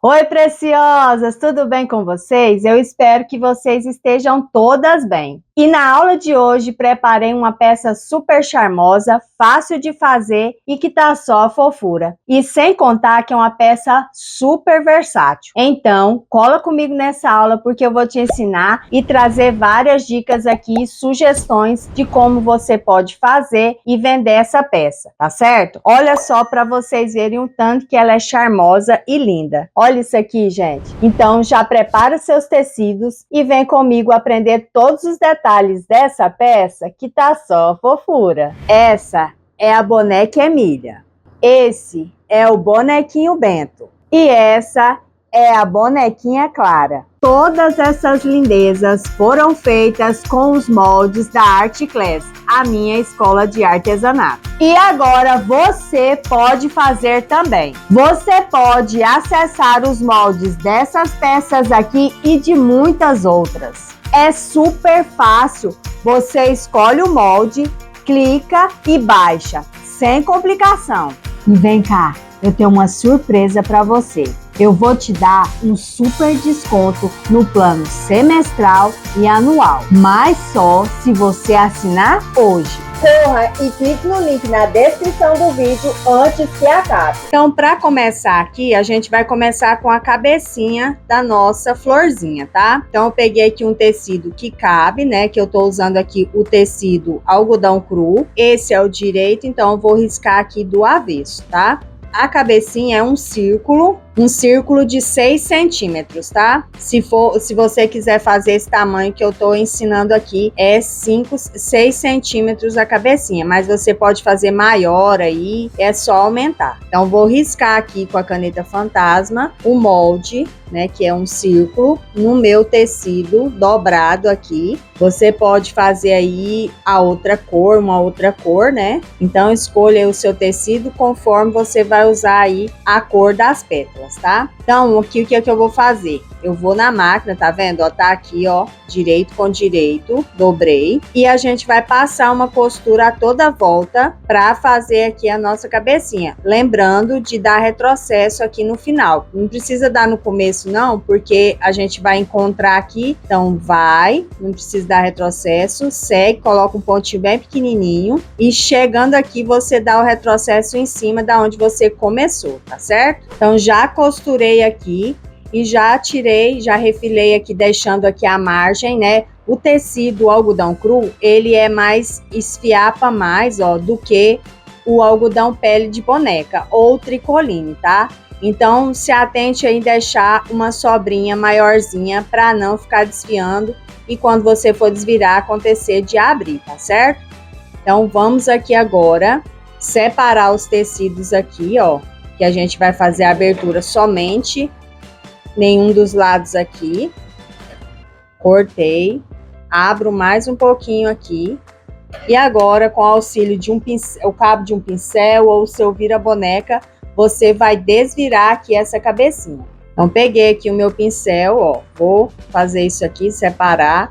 Oi, preciosas! Tudo bem com vocês? Eu espero que vocês estejam todas bem. E na aula de hoje preparei uma peça super charmosa, fácil de fazer e que tá só a fofura. E sem contar que é uma peça super versátil. Então, cola comigo nessa aula porque eu vou te ensinar e trazer várias dicas aqui, sugestões de como você pode fazer e vender essa peça, tá certo? Olha só para vocês verem o tanto que ela é charmosa e linda. Olha isso aqui, gente. Então, já prepara seus tecidos e vem comigo aprender todos os detalhes dessa peça que tá só fofura. Essa é a boneca Emília. Esse é o bonequinho Bento. E essa é a bonequinha Clara. Todas essas lindezas foram feitas com os moldes da Art Class, a minha escola de artesanato. E agora você pode fazer também. Você pode acessar os moldes dessas peças aqui e de muitas outras. É super fácil. Você escolhe o molde, clica e baixa, sem complicação. E vem cá, eu tenho uma surpresa para você. Eu vou te dar um super desconto no plano semestral e anual, mas só se você assinar hoje. Corra e clique no link na descrição do vídeo antes que acabe. Então, para começar aqui, a gente vai começar com a cabecinha da nossa florzinha, tá? Então, eu peguei aqui um tecido que cabe, né? Que eu tô usando aqui o tecido algodão cru. Esse é o direito, então eu vou riscar aqui do avesso, tá? A cabecinha é um círculo de 6 centímetros, tá? Se você quiser fazer esse tamanho que eu tô ensinando aqui, é 6 centímetros a cabecinha, mas você pode fazer maior aí, é só aumentar. Então, vou riscar aqui com a caneta fantasma o molde, né, que é um círculo, no meu tecido dobrado aqui. Você pode fazer aí a outra cor, uma outra cor, né? Então, escolha o seu tecido conforme você vai usar aí a cor das pétalas, tá? Então, aqui o que é que eu vou fazer? Eu vou na máquina, tá vendo? Ó, tá aqui, ó, direito com direito, dobrei. E a gente vai passar uma costura a toda volta pra fazer aqui a nossa cabecinha. Lembrando de dar retrocesso aqui no final. Não precisa dar no começo não, porque a gente vai encontrar aqui. Então, não precisa dar retrocesso, segue, coloca um pontinho bem pequenininho. E chegando aqui, você dá o retrocesso em cima da onde você começou, tá certo? Então, já costurei aqui. E já tirei, já refilei aqui, deixando aqui a margem, né? O tecido algodão cru, ele é mais, esfiapa mais, ó, do que o algodão pele de boneca ou tricoline, tá? Então, se atente aí em deixar uma sobrinha maiorzinha para não ficar desfiando e quando você for desvirar, acontecer de abrir, tá certo? Então, vamos aqui agora separar os tecidos aqui, ó, que a gente vai fazer a abertura somente nenhum dos lados aqui. Cortei, abro mais um pouquinho aqui e agora, com o auxílio de um pincel, o cabo de um pincel ou o seu vira-boneca, você vai desvirar aqui essa cabecinha. Então, peguei aqui o meu pincel, ó, vou fazer isso aqui, separar,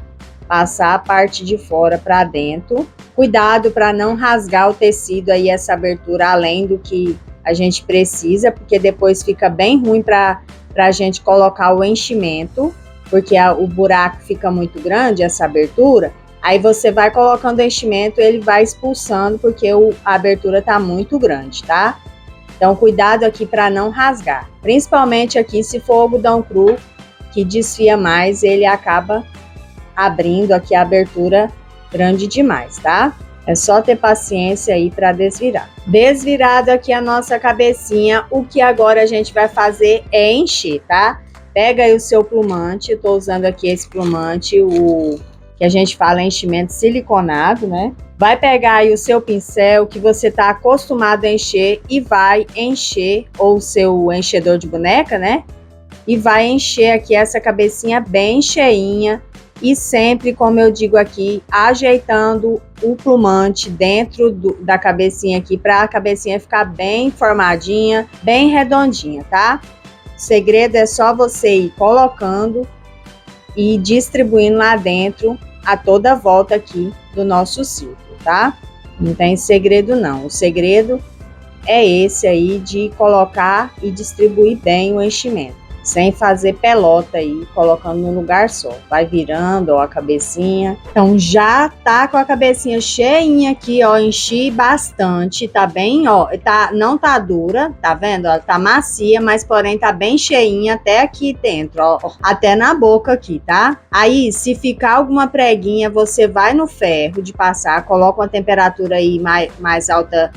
passar a parte de fora para dentro. Cuidado para não rasgar o tecido aí, essa abertura além do que a gente precisa, porque depois fica bem ruim para a gente colocar o enchimento, porque o buraco fica muito grande, essa abertura. Aí você vai colocando o enchimento, ele vai expulsando, porque a abertura tá muito grande, tá? Então, cuidado aqui para não rasgar. Principalmente aqui, se for algodão cru, que desfia mais, ele acaba abrindo aqui a abertura grande demais, tá? É só ter paciência aí para desvirar. Desvirado aqui a nossa cabecinha, o que agora a gente vai fazer é encher, tá? Pega aí o seu plumante, eu tô usando aqui esse plumante, o que a gente fala enchimento siliconado, né? Vai pegar aí o seu pincel que você tá acostumado a encher e vai encher, ou o seu enchedor de boneca, né? E vai encher aqui essa cabecinha bem cheinha. E sempre, como eu digo aqui, ajeitando o plumante dentro da cabecinha aqui, para a cabecinha ficar bem formadinha, bem redondinha, tá? O segredo é só você ir colocando e distribuindo lá dentro a toda volta aqui do nosso círculo, tá? Não tem segredo não, o segredo é esse aí de colocar e distribuir bem o enchimento. sem fazer pelota aí, colocando num lugar só. Vai virando, ó, a cabecinha. Então já tá com a cabecinha cheinha aqui, ó, enchi bastante, tá bem, ó, não tá dura, tá vendo? Ela tá macia, mas porém tá bem cheinha até aqui dentro, ó, até na boca aqui, tá? Aí, se ficar alguma preguinha, você vai no ferro de passar, coloca uma temperatura aí mais alta,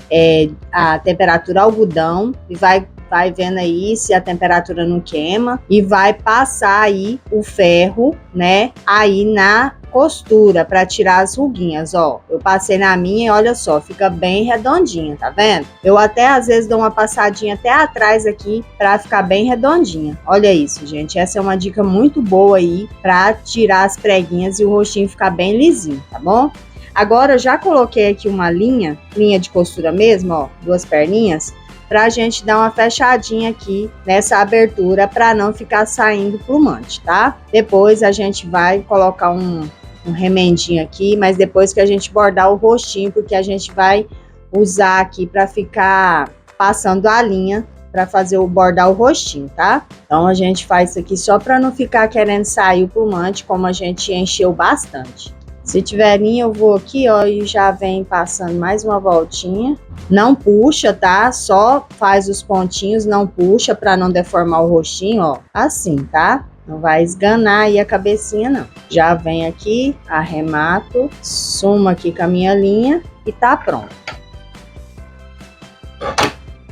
a temperatura algodão, e vai vendo aí se a temperatura não queima e vai passar aí o ferro, né, aí na costura para tirar as ruguinhas, ó. Eu passei na minha e olha só, fica bem redondinha, tá vendo? Eu até às vezes dou uma passadinha até atrás aqui para ficar bem redondinha. Olha isso, gente. Essa é uma dica muito boa aí para tirar as preguinhas e o rostinho ficar bem lisinho, tá bom? Agora eu já coloquei aqui uma linha de costura mesmo, ó, 2 perninhas, pra gente dar uma fechadinha aqui nessa abertura para não ficar saindo plumante, tá? Depois a gente vai colocar um remendinho aqui, mas depois que a gente bordar o rostinho, porque a gente vai usar aqui para ficar passando a linha para fazer bordar o rostinho, tá? Então a gente faz isso aqui só para não ficar querendo sair o plumante, como a gente encheu bastante. Se tiver linha, eu vou aqui, ó, e já vem passando mais uma voltinha. Não puxa, tá? Só faz os pontinhos, não puxa para não deformar o rostinho, ó. Assim, tá? Não vai esganar aí a cabecinha, não. Já vem aqui, arremato, sumo aqui com a minha linha e tá pronto.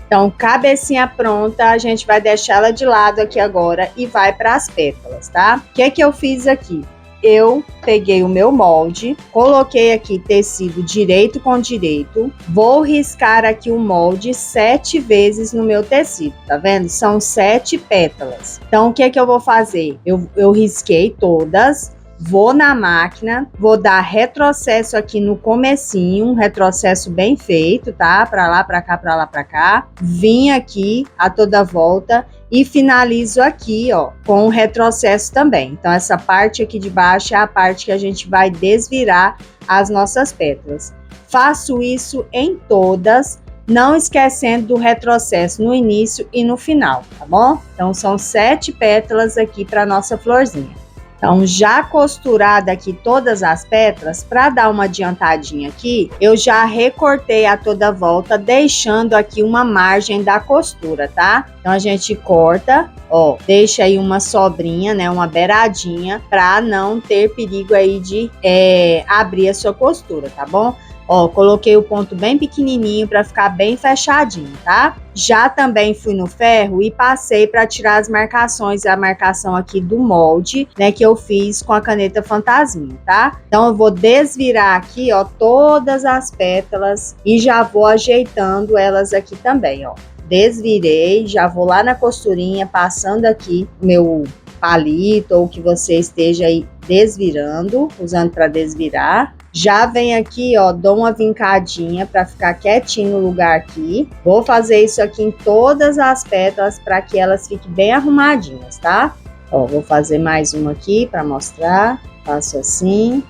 Então, cabecinha pronta, a gente vai deixar ela de lado aqui agora e vai para as pétalas, tá? O que é que eu fiz aqui? Eu peguei o meu molde, coloquei aqui tecido direito com direito, vou riscar aqui o molde 7 vezes no meu tecido, tá vendo? São 7 pétalas. Então, o que é que eu vou fazer? Eu risquei todas, vou na máquina, vou dar retrocesso aqui no comecinho, um retrocesso bem feito, tá? Pra lá, pra cá, pra lá, pra cá. Vim aqui a toda volta e finalizo aqui, ó, com o retrocesso também. Então, essa parte aqui de baixo é a parte que a gente vai desvirar as nossas pétalas. Faço isso em todas, não esquecendo do retrocesso no início e no final, tá bom? Então, são 7 pétalas aqui para nossa florzinha. Então, já costurada aqui todas as pétalas, para dar uma adiantadinha aqui, eu já recortei a toda volta, deixando aqui uma margem da costura, tá? Então, a gente corta, ó, deixa aí uma sobrinha, né, uma beiradinha, para não ter perigo aí de abrir a sua costura, tá bom? Ó, coloquei o ponto bem pequenininho para ficar bem fechadinho, tá? Já também fui no ferro e passei para tirar as marcações, a marcação aqui do molde, né, que eu fiz com a caneta fantasminha, tá? Então eu vou desvirar aqui, ó, todas as pétalas e já vou ajeitando elas aqui também, ó. Desvirei, já vou lá na costurinha, passando aqui meu palito ou que você esteja aí desvirando, usando para desvirar. Já vem aqui, ó, dou uma vincadinha para ficar quietinho no lugar aqui. Vou fazer isso aqui em todas as pétalas para que elas fiquem bem arrumadinhas, tá? Ó, vou fazer mais uma aqui para mostrar. Faço assim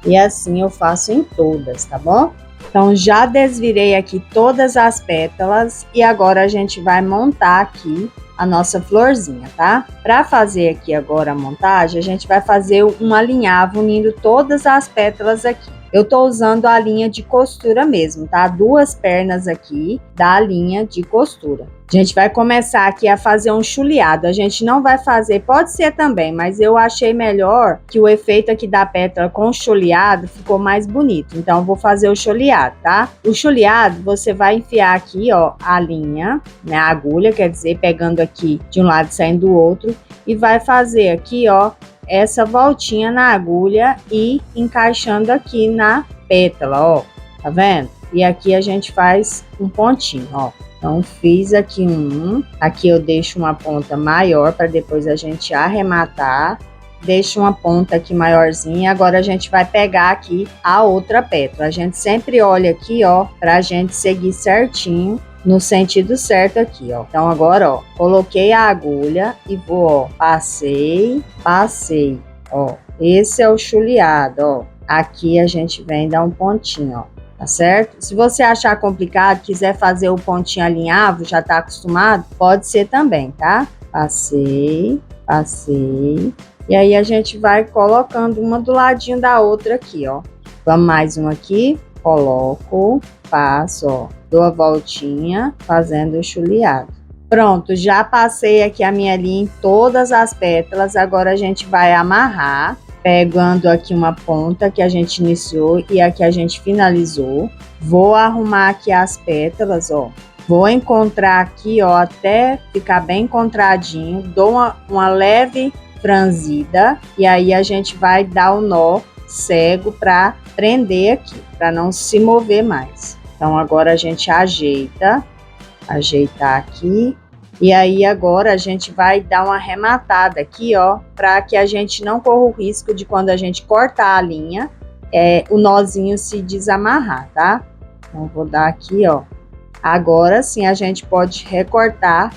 e assim eu faço em todas, tá bom? Então, já desvirei aqui todas as pétalas e agora a gente vai montar aqui a nossa florzinha, tá? Para fazer aqui agora a montagem, a gente vai fazer um alinhavo unindo todas as pétalas aqui. Eu tô usando a linha de costura mesmo, tá? 2 pernas aqui da linha de costura. A gente vai começar aqui a fazer um chuleado. A gente não vai fazer, pode ser também, mas eu achei melhor que o efeito aqui da pétala com o chuleado ficou mais bonito. Então, eu vou fazer o chuleado, tá? O chuleado, você vai enfiar aqui, ó, a linha, né? A agulha, quer dizer, pegando aqui de um lado e saindo do outro. E vai fazer aqui, ó, essa voltinha na agulha e encaixando aqui na pétala, ó. Tá vendo? E aqui a gente faz um pontinho, ó. Então, fiz aqui aqui eu deixo uma ponta maior para depois a gente arrematar. Deixo uma ponta aqui maiorzinha, agora a gente vai pegar aqui a outra pétala. A gente sempre olha aqui, ó, pra gente seguir certinho, no sentido certo aqui, ó. Então, agora, ó, coloquei a agulha e vou, ó, passei, ó. Esse é o chuleado, ó. Aqui a gente vem dar um pontinho, ó. Tá certo? Se você achar complicado, quiser fazer o pontinho alinhavo, já tá acostumado, pode ser também, tá? Passei, passei. E aí a gente vai colocando uma do ladinho da outra aqui, ó. Vamos mais uma aqui, coloco, passo, ó. Dou a voltinha, fazendo o chuleado. Pronto, já passei aqui a minha linha em todas as pétalas. Agora a gente vai amarrar, pegando aqui uma ponta que a gente iniciou e a que a gente finalizou. Vou arrumar aqui as pétalas, ó. Vou encontrar aqui, ó, até ficar bem encontradinho. Dou uma leve franzida e aí a gente vai dar o nó cego para prender aqui, para não se mover mais. Então agora a gente ajeitar aqui. E aí agora a gente vai dar uma arrematada aqui, ó, para que a gente não corra o risco de quando a gente cortar a linha, o nozinho se desamarrar, tá? Então vou dar aqui, ó. Agora sim a gente pode cortar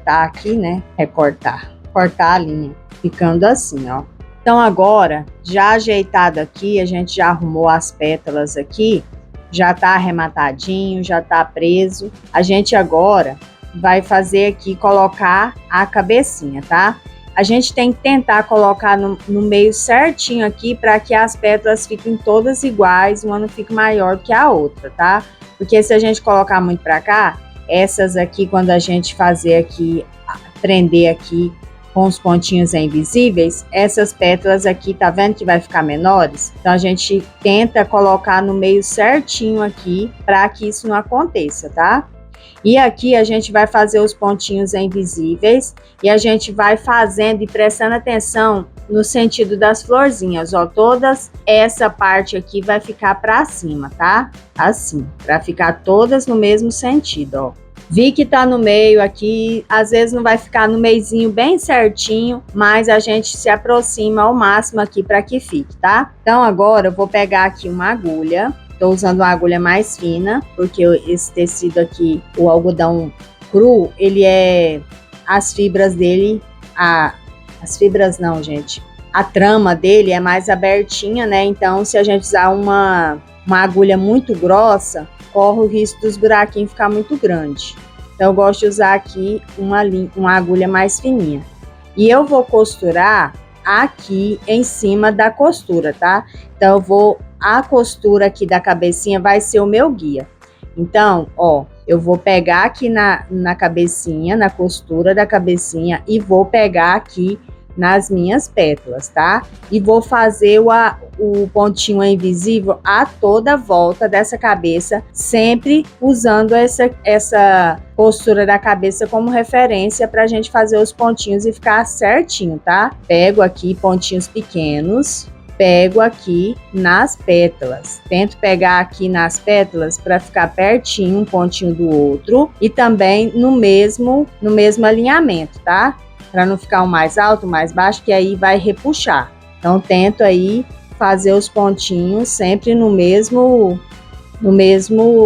aqui, né? Cortar a linha, ficando assim, ó. Então agora, já ajeitado aqui, a gente já arrumou as pétalas aqui, já tá arrematadinho, já tá preso. A gente agora vai fazer aqui, colocar a cabecinha, tá? A gente tem que tentar colocar no meio certinho aqui para que as pétalas fiquem todas iguais, uma não fique maior que a outra, tá? Porque se a gente colocar muito para cá, essas aqui, quando a gente fazer aqui, prender aqui com os pontinhos invisíveis, essas pétalas aqui, tá vendo que vai ficar menores? Então a gente tenta colocar no meio certinho aqui para que isso não aconteça, tá? E aqui a gente vai fazer os pontinhos invisíveis e a gente vai fazendo e prestando atenção no sentido das florzinhas, ó. Todas essa parte aqui vai ficar para cima, tá? Assim, para ficar todas no mesmo sentido, ó. Vi que tá no meio aqui, às vezes não vai ficar no meizinho bem certinho, mas a gente se aproxima ao máximo aqui para que fique, tá? Então agora eu vou pegar aqui uma agulha. Tô usando uma agulha mais fina, porque esse tecido aqui, o algodão cru, ele as fibras dele, as fibras não, gente, a trama dele é mais abertinha, né? Então, se a gente usar uma agulha muito grossa, corre o risco dos buraquinhos ficar muito grande. Então, eu gosto de usar aqui uma agulha mais fininha. E eu vou costurar aqui em cima da costura, tá? Então, a costura aqui da cabecinha vai ser o meu guia. Então, ó, eu vou pegar aqui na cabecinha, na costura da cabecinha e vou pegar aqui nas minhas pétalas, tá? E vou fazer o pontinho invisível a toda volta dessa cabeça, sempre usando essa costura da cabeça como referência pra gente fazer os pontinhos e ficar certinho, tá? Pego aqui pontinhos pequenos, pego aqui nas pétalas, tento pegar aqui nas pétalas para ficar pertinho um pontinho do outro e também no mesmo alinhamento, tá? Para não ficar um mais alto, mais baixo, que aí vai repuxar. Então tento aí fazer os pontinhos sempre no mesmo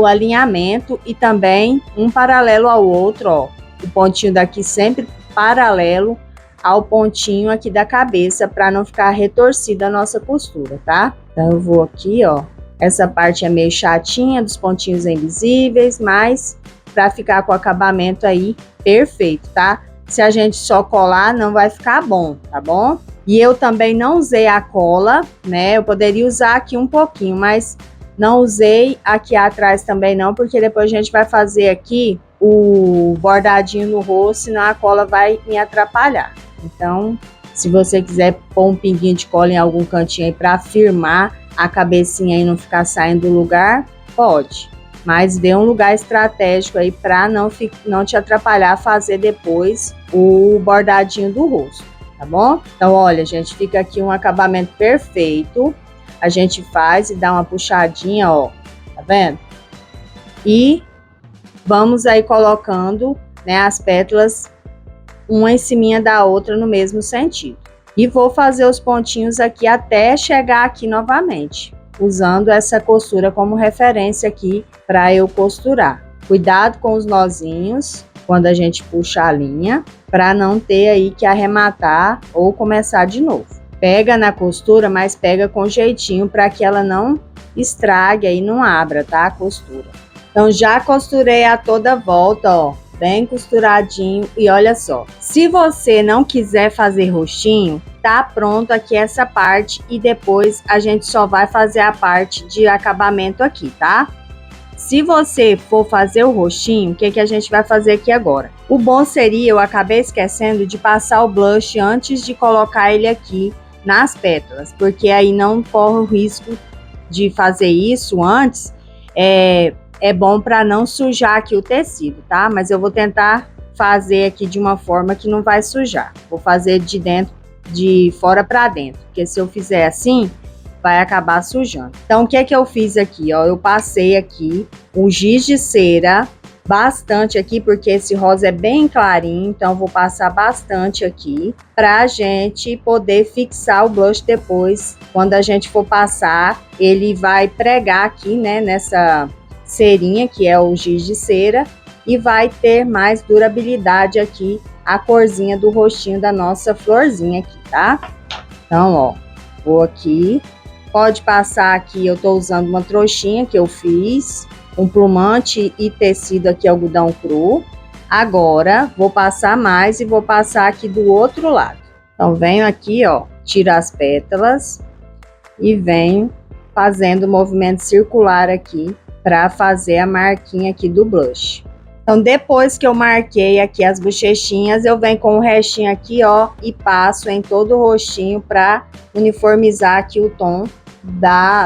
alinhamento e também um paralelo ao outro, ó. O pontinho daqui sempre paralelo ao pontinho aqui da cabeça para não ficar retorcida a nossa costura, tá? Então eu vou aqui, ó, essa parte é meio chatinha dos pontinhos invisíveis, mas para ficar com o acabamento aí perfeito, tá? Se a gente só colar não vai ficar bom, tá bom? E eu também não usei a cola, né? Eu poderia usar aqui um pouquinho, mas não usei aqui atrás também não, porque depois a gente vai fazer aqui o bordadinho no rosto, senão a cola vai me atrapalhar. Então, se você quiser pôr um pinguinho de cola em algum cantinho aí para firmar a cabecinha e não ficar saindo do lugar, pode. Mas dê um lugar estratégico aí para não te atrapalhar a fazer depois o bordadinho do rosto, tá bom? Então, olha, gente, fica aqui um acabamento perfeito. A gente faz e dá uma puxadinha, ó, tá vendo? E vamos aí colocando, né, as pétalas uma em cima da outra no mesmo sentido. E vou fazer os pontinhos aqui até chegar aqui novamente, usando essa costura como referência aqui para eu costurar. Cuidado com os nozinhos quando a gente puxa a linha, para não ter aí que arrematar ou começar de novo. Pega na costura, mas pega com jeitinho para que ela não estrague e não abra, tá? A costura. Então, já costurei a toda volta, ó, bem costuradinho. E olha só, se você não quiser fazer roxinho, tá pronto aqui essa parte e depois a gente só vai fazer a parte de acabamento aqui, tá? Se você for fazer o roxinho, o que a gente vai fazer aqui agora? O bom seria, eu acabei esquecendo de passar o blush antes de colocar ele aqui nas pétalas, porque aí não corre o risco de fazer isso antes. É bom para não sujar aqui o tecido, tá? Mas eu vou tentar fazer aqui de uma forma que não vai sujar. Vou fazer de fora para dentro, porque se eu fizer assim, vai acabar sujando. Então, o que é que eu fiz aqui, ó? Eu passei aqui o giz de cera, bastante aqui, porque esse rosa é bem clarinho, então eu vou passar bastante aqui, pra gente poder fixar o blush depois. Quando a gente for passar, ele vai pregar aqui, né, nessa cerinha, que é o giz de cera, e vai ter mais durabilidade aqui, a corzinha do rostinho da nossa florzinha aqui, tá? Então, ó, vou aqui. Pode passar aqui, eu tô usando uma trouxinha que eu fiz, um plumante e tecido aqui, algodão cru. Agora, vou passar mais e vou passar aqui do outro lado. Então, venho aqui, ó, tiro as pétalas e venho fazendo o movimento circular aqui para fazer a marquinha aqui do blush. Então, depois que eu marquei aqui as bochechinhas, eu venho com o restinho aqui, ó, e passo em todo o rostinho para uniformizar aqui o tom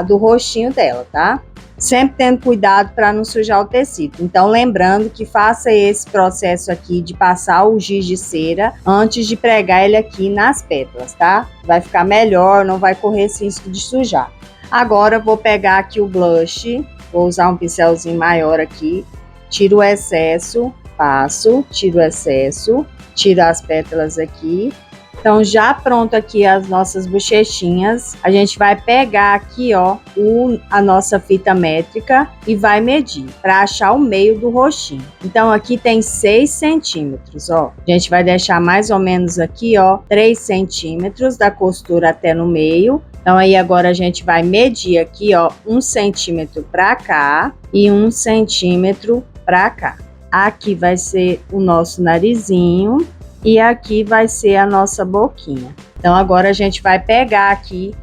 do rostinho dela, tá? Sempre tendo cuidado para não sujar o tecido. Então, lembrando que faça esse processo aqui de passar o giz de cera antes de pregar ele aqui nas pétalas, tá? Vai ficar melhor, não vai correr esse risco de sujar. Agora, eu vou pegar aqui o blush, vou usar um pincelzinho maior aqui, tiro o excesso, passo, tiro o excesso, tiro as pétalas aqui. Então, já pronto aqui as nossas bochechinhas, a gente vai pegar aqui, ó, a nossa fita métrica e vai medir para achar o meio do rostinho. Então, aqui tem 6 centímetros, ó. A gente vai deixar mais ou menos aqui, ó, 3 centímetros da costura até no meio. Então, aí agora a gente vai medir aqui, ó, 1 centímetro para cá e 1 centímetro para cá. Aqui vai ser o nosso narizinho. E aqui vai ser a nossa boquinha. Então, agora a gente vai pegar aqui,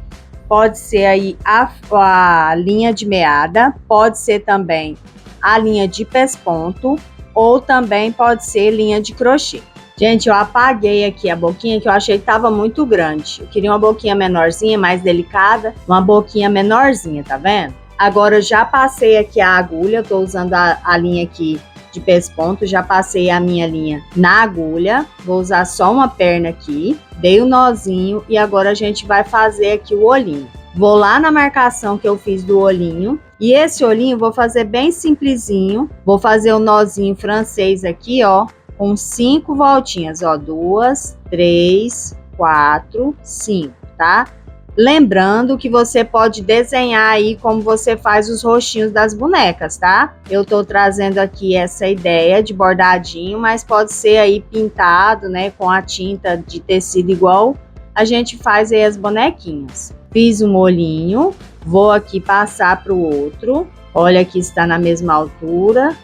pode ser aí a linha de meada, pode ser também a linha de pesponto, ou também pode ser linha de crochê. Gente, eu apaguei aqui a boquinha, que eu achei que estava muito grande. Eu queria uma boquinha menorzinha, mais delicada, uma boquinha menorzinha, tá vendo? Agora, eu já passei aqui a agulha, eu tô usando a linha aqui de pesponto, já passei a minha linha na agulha, vou usar só uma perna aqui, dei o nozinho e agora a gente vai fazer aqui o olhinho. Vou lá na marcação que eu fiz do olhinho e esse olhinho vou fazer bem simplesinho, vou fazer o nozinho francês aqui, ó, com 5 voltinhas, ó, 2, 3, 4, 5, tá? Lembrando que você pode desenhar aí como você faz os rostinhos das bonecas, tá? Eu tô trazendo aqui essa ideia de bordadinho, mas pode ser aí pintado, né, com a tinta de tecido igual a gente faz aí as bonequinhas. Fiz um olhinho, vou aqui passar pro outro, olha que está na mesma altura.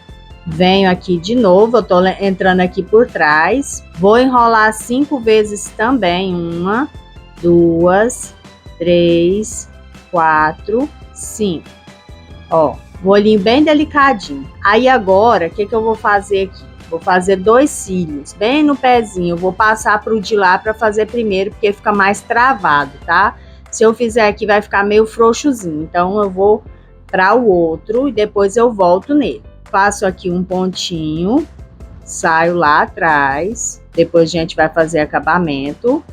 Venho aqui de novo, eu tô entrando aqui por trás, vou enrolar 5 vezes também, 1, 2, 3, 4, 5. Ó, um olhinho bem delicadinho. Aí agora, o que eu vou fazer aqui? Vou fazer 2 cílios, bem no pezinho. Eu vou passar pro de lá para fazer primeiro, porque fica mais travado, tá? Se eu fizer aqui, vai ficar meio frouxozinho. Então, eu vou para o outro e depois eu volto nele. Faço aqui um pontinho, saio lá atrás. Depois a gente vai fazer acabamento.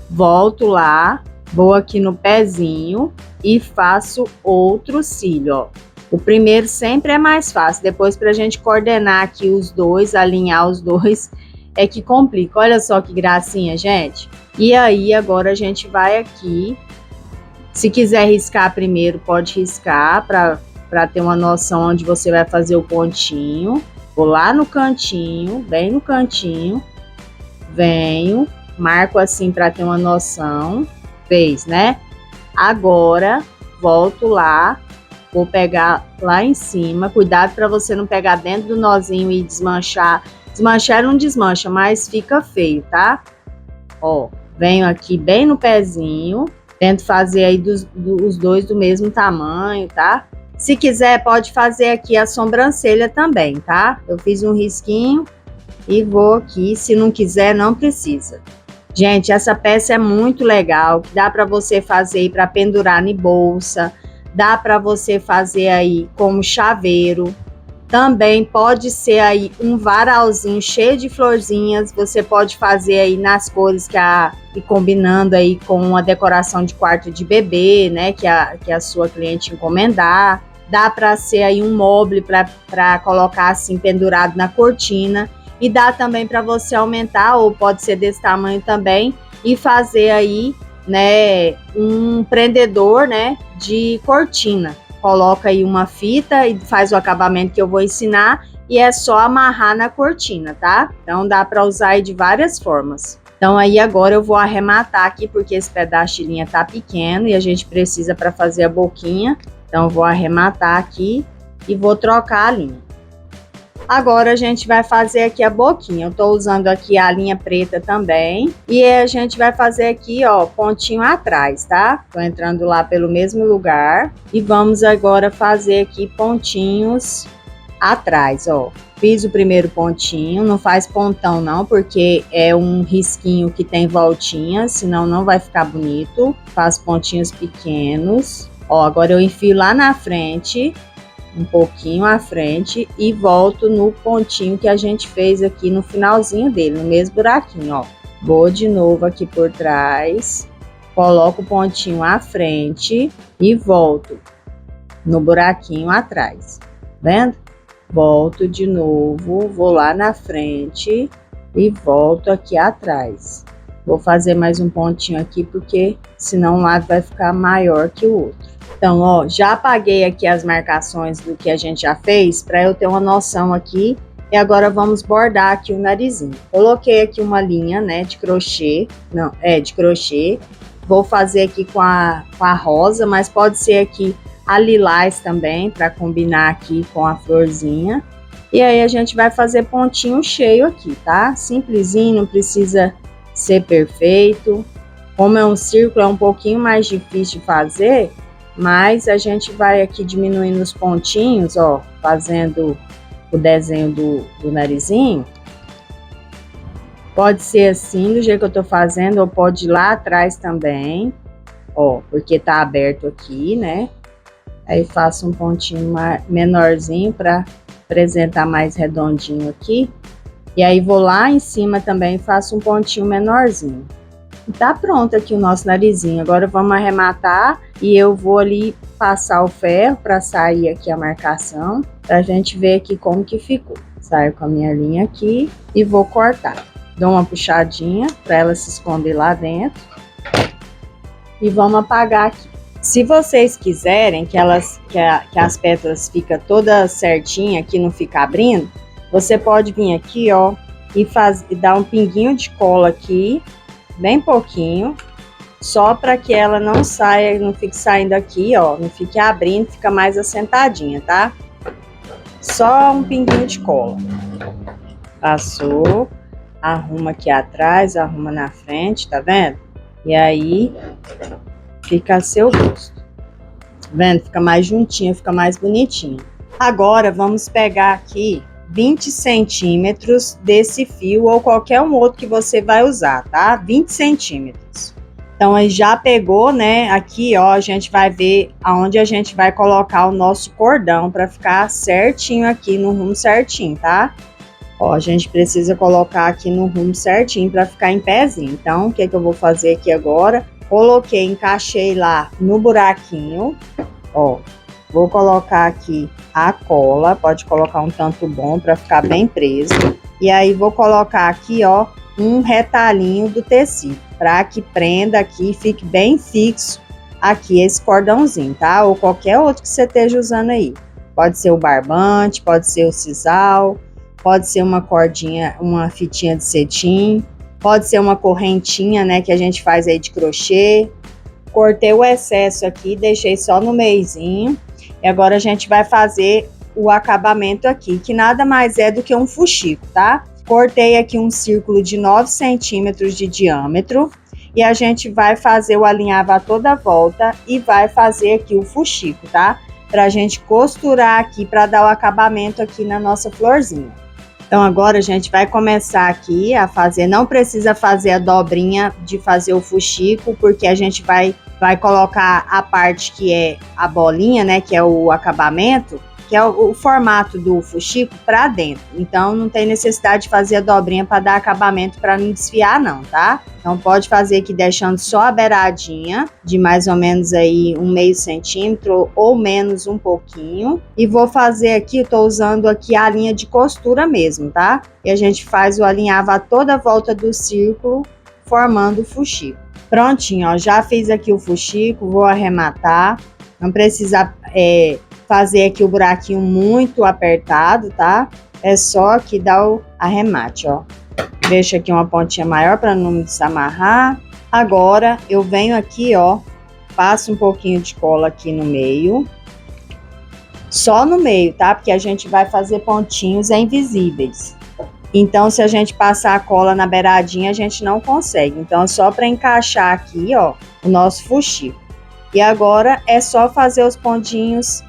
Volto lá. Vou aqui no pezinho e faço outro cílio, ó. O primeiro sempre é mais fácil, depois pra gente coordenar aqui os dois, alinhar os dois, é que complica. Olha só que gracinha, gente. E aí, agora a gente vai aqui. Se quiser riscar primeiro, pode riscar pra ter uma noção onde você vai fazer o pontinho. Vou lá no cantinho, bem no cantinho. Venho, marco assim pra ter uma noção. Fez, né? Agora, volto lá vou pegar lá em cima. Cuidado para você não pegar dentro do nozinho e desmanchar. Desmanchar não desmancha, mas fica feio, tá? Ó, venho aqui bem no pezinho. Tento fazer aí os dois do mesmo tamanho, tá? Se quiser, pode fazer aqui a sobrancelha também, tá? Eu fiz um risquinho e vou aqui. Se não quiser, não precisa. Gente, essa peça é muito legal. Dá para você fazer aí para pendurar em bolsa. Dá para você fazer aí como chaveiro. Também pode ser aí um varalzinho cheio de florzinhas. Você pode fazer aí nas cores e combinando aí com a decoração de quarto de bebê, né? Que a sua cliente encomendar. Dá para ser aí um mobile para colocar assim pendurado na cortina. E dá também para você aumentar, ou pode ser desse tamanho também, e fazer aí, né, um prendedor, né, de cortina. Coloca aí uma fita e faz o acabamento que eu vou ensinar e é só amarrar na cortina, tá? Então dá para usar aí de várias formas. Então aí agora eu vou arrematar aqui porque esse pedaço de linha tá pequeno e a gente precisa para fazer a boquinha. Então eu vou arrematar aqui e vou trocar a linha. Agora a gente vai fazer aqui a boquinha. Eu tô usando aqui a linha preta também. E a gente vai fazer aqui, ó, pontinho atrás, tá? Tô entrando lá pelo mesmo lugar. E vamos agora fazer aqui pontinhos atrás, ó. Fiz o primeiro pontinho, não faz pontão não, porque é um risquinho que tem voltinha, senão não vai ficar bonito. Faz pontinhos pequenos. Ó, agora eu enfio lá na frente, um pouquinho à frente e volto no pontinho que a gente fez aqui no finalzinho dele, no mesmo buraquinho, ó. Vou de novo aqui por trás, coloco o pontinho à frente e volto no buraquinho atrás, vendo? Volto de novo, vou lá na frente e volto aqui atrás. Vou fazer mais um pontinho aqui porque senão um lado vai ficar maior que o outro. Então, ó, já apaguei aqui as marcações do que a gente já fez para eu ter uma noção aqui. E agora vamos bordar aqui o narizinho. Coloquei aqui uma linha, né, de crochê. Não, de crochê. Vou fazer aqui com a rosa, mas pode ser aqui a lilás também, para combinar aqui com a florzinha. E aí a gente vai fazer pontinho cheio aqui, tá? Simplesinho, não precisa ser perfeito. Como é um círculo, é um pouquinho mais difícil de fazer. Mas a gente vai aqui diminuindo os pontinhos, ó, fazendo o desenho do narizinho. Pode ser assim, do jeito que eu tô fazendo, ou pode ir lá atrás também, ó, porque tá aberto aqui, né? Aí faço um pontinho menorzinho para apresentar mais redondinho aqui. E aí vou lá em cima também e faço um pontinho menorzinho. Tá pronto aqui o nosso narizinho. Agora vamos arrematar e eu vou ali passar o ferro para sair aqui a marcação, pra gente ver aqui como que ficou. Saio com a minha linha aqui e vou cortar. Dou uma puxadinha para ela se esconder lá dentro. E vamos apagar aqui. Se vocês quiserem que as pétalas fiquem todas certinhas, que não fica abrindo, você pode vir aqui, ó, e dar um pinguinho de cola aqui, bem pouquinho, só para que ela não saia, não fique saindo aqui, ó, não fique abrindo, fica mais assentadinha, tá? Só um pinguinho de cola. Passou, arruma aqui atrás, arruma na frente, tá vendo? E aí fica a seu gosto. Tá vendo? Fica mais juntinha, fica mais bonitinha. Agora vamos pegar aqui 20 centímetros desse fio ou qualquer um outro que você vai usar, tá? 20 centímetros. Então, aí já pegou, né? Aqui, ó, a gente vai ver aonde a gente vai colocar o nosso cordão para ficar certinho aqui no rumo certinho, tá? Ó, a gente precisa colocar aqui no rumo certinho para ficar em pezinho. Então, o que eu vou fazer aqui agora? Coloquei, encaixei lá no buraquinho, ó. Vou colocar aqui a cola, pode colocar um tanto bom para ficar bem preso. E aí vou colocar aqui, ó, um retalhinho do tecido, para que prenda aqui e fique bem fixo aqui esse cordãozinho, tá? Ou qualquer outro que você esteja usando aí. Pode ser o barbante, pode ser o sisal, pode ser uma cordinha, uma fitinha de cetim, pode ser uma correntinha, né, que a gente faz aí de crochê. Cortei o excesso aqui, deixei só no meiozinho. E agora a gente vai fazer o acabamento aqui, que nada mais é do que um fuxico, tá? Cortei aqui um círculo de 9 centímetros de diâmetro e a gente vai fazer o alinhavo a toda volta e vai fazer aqui o fuxico, tá? Pra gente costurar aqui, para dar o acabamento aqui na nossa florzinha. Então agora a gente vai começar aqui a fazer, não precisa fazer a dobrinha de fazer o fuxico, porque a gente vai colocar a parte que é a bolinha, né, que é o acabamento, que é o formato do fuxico para dentro. Então não tem necessidade de fazer a dobrinha para dar acabamento, para não desfiar não, tá? Então pode fazer aqui deixando só a beiradinha de mais ou menos aí um meio centímetro ou menos um pouquinho. E vou fazer aqui, eu tô usando aqui a linha de costura mesmo, tá? E a gente faz o alinhavo a toda a volta do círculo, formando o fuxico. Prontinho, ó, já fiz aqui o fuxico, vou arrematar. Não precisa fazer aqui o buraquinho muito apertado, tá? É só aqui dar o arremate, ó. Deixa aqui uma pontinha maior para não desamarrar. Agora eu venho aqui, ó, passo um pouquinho de cola aqui no meio. Só no meio, tá? Porque a gente vai fazer pontinhos invisíveis. Então, se a gente passar a cola na beiradinha, a gente não consegue. Então, é só para encaixar aqui, ó, o nosso fuxico. E agora é só fazer os pontinhos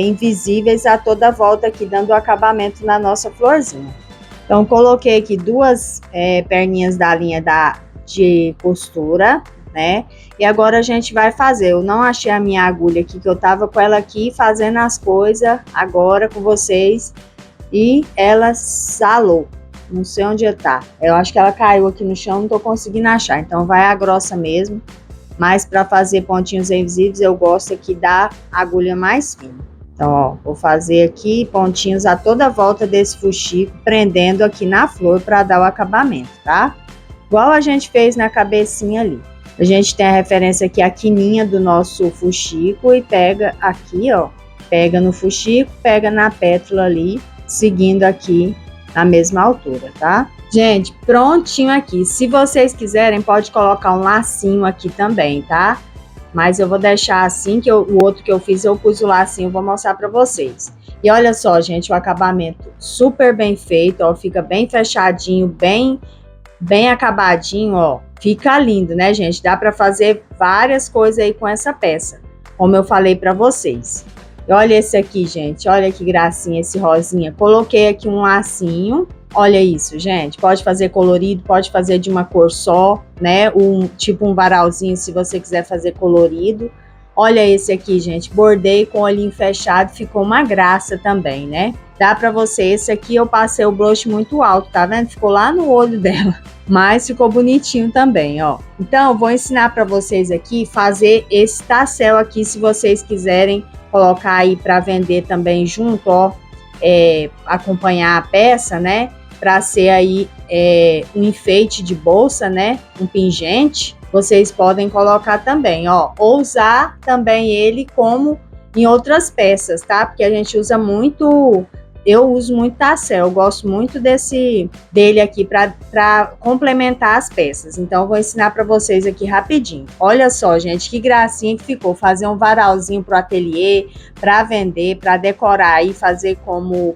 invisíveis a toda volta aqui, dando o acabamento na nossa florzinha. Então, coloquei aqui duas perninhas da linha de costura, né? E agora a gente vai fazer. Eu não achei a minha agulha aqui, que eu tava com ela aqui fazendo as coisas agora com vocês. E ela salou. Não sei onde tá. Eu acho que ela caiu aqui no chão, não tô conseguindo achar. Então, vai a grossa mesmo. Mas para fazer pontinhos invisíveis, eu gosto aqui da agulha mais fina. Então, ó, vou fazer aqui pontinhos a toda volta desse fuxico, prendendo aqui na flor para dar o acabamento, tá? Igual a gente fez na cabecinha ali. A gente tem a referência aqui, a quininha do nosso fuxico e pega aqui, ó. Pega no fuxico, pega na pétala ali, seguindo aqui na mesma altura, tá? Gente, prontinho aqui. Se vocês quiserem, pode colocar um lacinho aqui também, tá? Mas eu vou deixar assim, que o outro que eu fiz, eu pus o lacinho, vou mostrar pra vocês. E olha só, gente, o acabamento super bem feito, ó, fica bem fechadinho, bem acabadinho, ó. Fica lindo, né, gente? Dá pra fazer várias coisas aí com essa peça, como eu falei pra vocês. E olha esse aqui, gente, olha que gracinha esse rosinha. Coloquei aqui um lacinho. Olha isso, gente, pode fazer colorido, pode fazer de uma cor só, né, tipo um varalzinho se você quiser fazer colorido. Olha esse aqui, gente, bordei com o olhinho fechado, ficou uma graça também, né? Dá pra você, esse aqui eu passei o blush muito alto, tá vendo? Ficou lá no olho dela, mas ficou bonitinho também, ó. Então, eu vou ensinar pra vocês aqui fazer esse tassel aqui, se vocês quiserem colocar aí pra vender também junto, ó, acompanhar a peça, né? Para ser aí um enfeite de bolsa, né? Um pingente, vocês podem colocar também, ó. Ou usar também ele como em outras peças, tá? Porque a gente usa muito, eu uso muito tassel, eu gosto muito dele aqui para complementar as peças. Então, eu vou ensinar para vocês aqui rapidinho. Olha só, gente, que gracinha que ficou. Fazer um varalzinho pro ateliê, para vender, para decorar e fazer como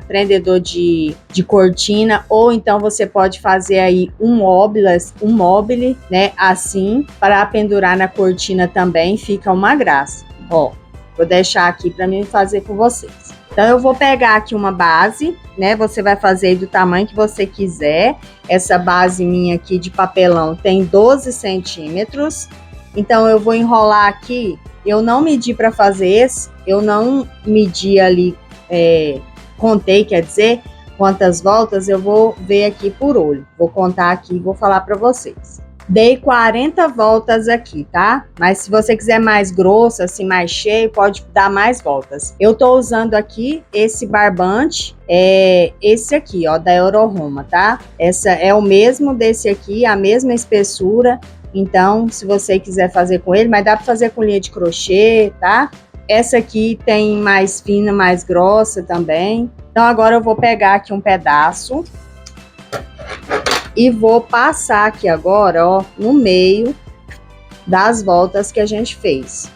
prendedor de cortina, ou então você pode fazer aí um mobile, né, assim, para pendurar na cortina também, fica uma graça. Ó, vou deixar aqui para mim fazer com vocês. Então, eu vou pegar aqui uma base, né? Você vai fazer do tamanho que você quiser. Essa base minha aqui de papelão tem 12 centímetros. Então, eu vou enrolar aqui. Eu não medi para fazer esse. Eu não medi ali, contei, quer dizer, quantas voltas. Eu vou ver aqui por olho. Vou contar aqui e vou falar para vocês. Dei 40 voltas aqui, tá? Mas se você quiser mais grosso, assim, mais cheio, pode dar mais voltas. Eu tô usando aqui esse barbante, esse aqui, ó, da Euroroma, tá? Essa é o mesmo desse aqui, a mesma espessura. Então, se você quiser fazer com ele, mas dá pra fazer com linha de crochê, tá? Essa aqui tem mais fina, mais grossa também. Então, agora eu vou pegar aqui um pedaço e vou passar aqui agora, ó, no meio das voltas que a gente fez.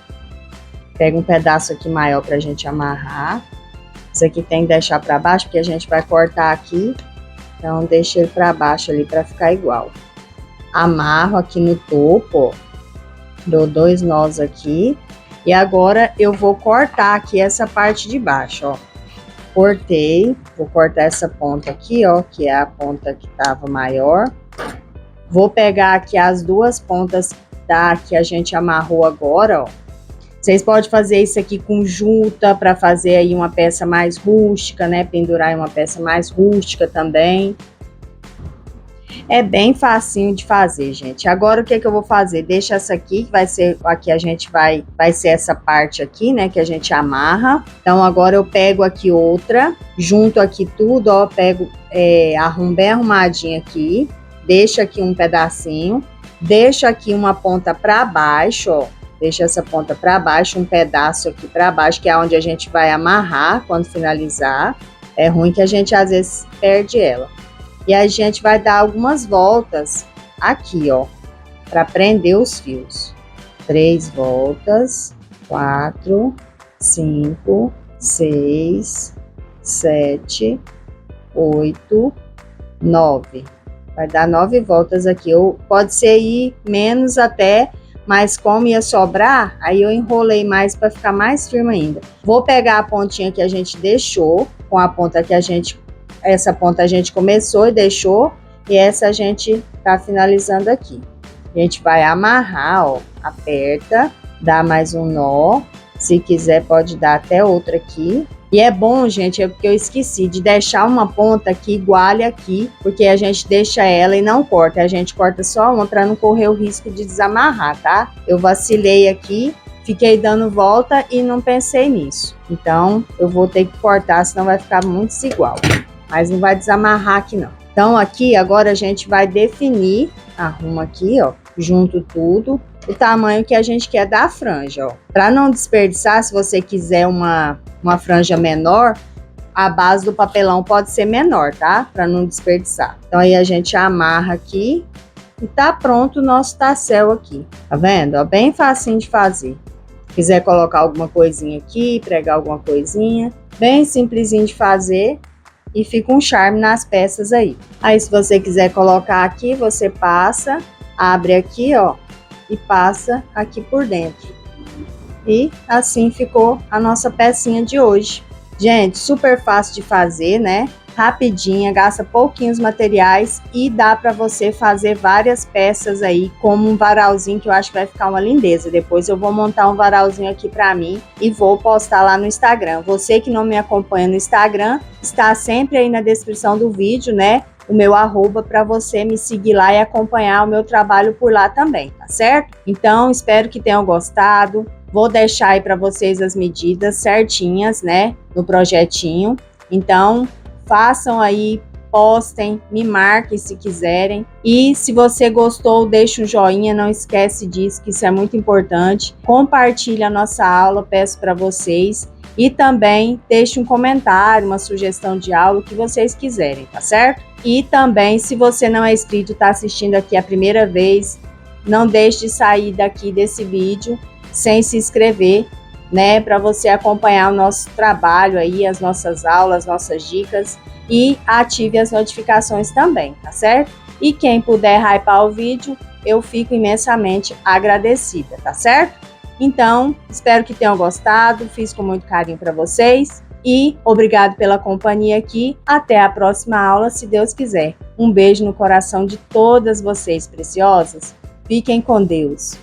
Pega um pedaço aqui maior pra gente amarrar. Isso aqui tem que deixar pra baixo, porque a gente vai cortar aqui. Então, deixa ele pra baixo ali pra ficar igual. Amarro aqui no topo, ó. Dou 2 nós aqui. E agora eu vou cortar aqui essa parte de baixo, ó. Cortei, vou cortar essa ponta aqui, ó, que é a ponta que tava maior. Vou pegar aqui as 2 pontas que a gente amarrou agora, ó. Vocês podem fazer isso aqui com junta para fazer aí uma peça mais rústica, né? Pendurar em uma peça mais rústica também. É bem facinho de fazer, gente. Agora o que que eu vou fazer? Deixa essa aqui, que vai ser, aqui a gente vai ser essa parte aqui, né, que a gente amarra. Então agora eu pego aqui outra, junto aqui tudo, ó, pego, arrumo bem arrumadinho aqui, deixo aqui um pedacinho, deixo aqui uma ponta para baixo, ó, deixa essa ponta para baixo, um pedaço aqui para baixo, que é onde a gente vai amarrar quando finalizar. É ruim que a gente às vezes perde ela. E a gente vai dar algumas voltas aqui, ó, para prender os fios. 3 voltas, 4, 5, 6, 7, 8, 9. Vai dar 9 voltas aqui. Ou pode ser ir menos até, mas como ia sobrar, aí eu enrolei mais para ficar mais firme ainda. Vou pegar a pontinha que a gente deixou, com a ponta que a gente... Essa ponta a gente começou e deixou, e essa a gente tá finalizando aqui. A gente vai amarrar, ó, aperta, dá mais um nó, se quiser pode dar até outra aqui. E é bom, gente, é porque eu esqueci de deixar uma ponta que iguale aqui, porque a gente deixa ela e não corta, a gente corta só uma para não correr o risco de desamarrar, tá? Eu vacilei aqui, fiquei dando volta e não pensei nisso. Então, eu vou ter que cortar, senão vai ficar muito desigual. Mas não vai desamarrar aqui não. Então aqui agora a gente vai definir, arruma aqui, ó, junto tudo, o tamanho que a gente quer da franja, ó. Para não desperdiçar, se você quiser uma franja menor, a base do papelão pode ser menor, tá? Para não desperdiçar. Então aí a gente amarra aqui e tá pronto o nosso tassel aqui. Tá vendo? Ó, bem facinho de fazer. Se quiser colocar alguma coisinha aqui, pregar alguma coisinha, bem simplesinho de fazer. E fica um charme nas peças aí. Aí se você quiser colocar aqui, você passa, abre aqui, ó, e passa aqui por dentro. E assim ficou a nossa pecinha de hoje. Gente, super fácil de fazer, né? Rapidinha, gasta pouquinhos materiais e dá para você fazer várias peças aí, como um varalzinho que eu acho que vai ficar uma lindeza. Depois eu vou montar um varalzinho aqui para mim e vou postar lá no Instagram. Você que não me acompanha no Instagram, está sempre aí na descrição do vídeo, né? O meu arroba para você me seguir lá e acompanhar o meu trabalho por lá também, tá certo? Então, espero que tenham gostado. Vou deixar aí para vocês as medidas certinhas, né? No projetinho. Então, façam aí, postem, me marquem se quiserem. E se você gostou, deixa um joinha, não esquece disso, que isso é muito importante. Compartilhe a nossa aula, peço para vocês. E também deixe um comentário, uma sugestão de aula, o que vocês quiserem, tá certo? E também, se você não é inscrito, está assistindo aqui a primeira vez, não deixe de sair daqui desse vídeo sem se inscrever, né, para você acompanhar o nosso trabalho aí, as nossas aulas, nossas dicas, e ative as notificações também, tá certo? E quem puder hypar o vídeo, eu fico imensamente agradecida, tá certo? Então, espero que tenham gostado, fiz com muito carinho para vocês, e obrigado pela companhia aqui, até a próxima aula, se Deus quiser. Um beijo no coração de todas vocês preciosas, fiquem com Deus.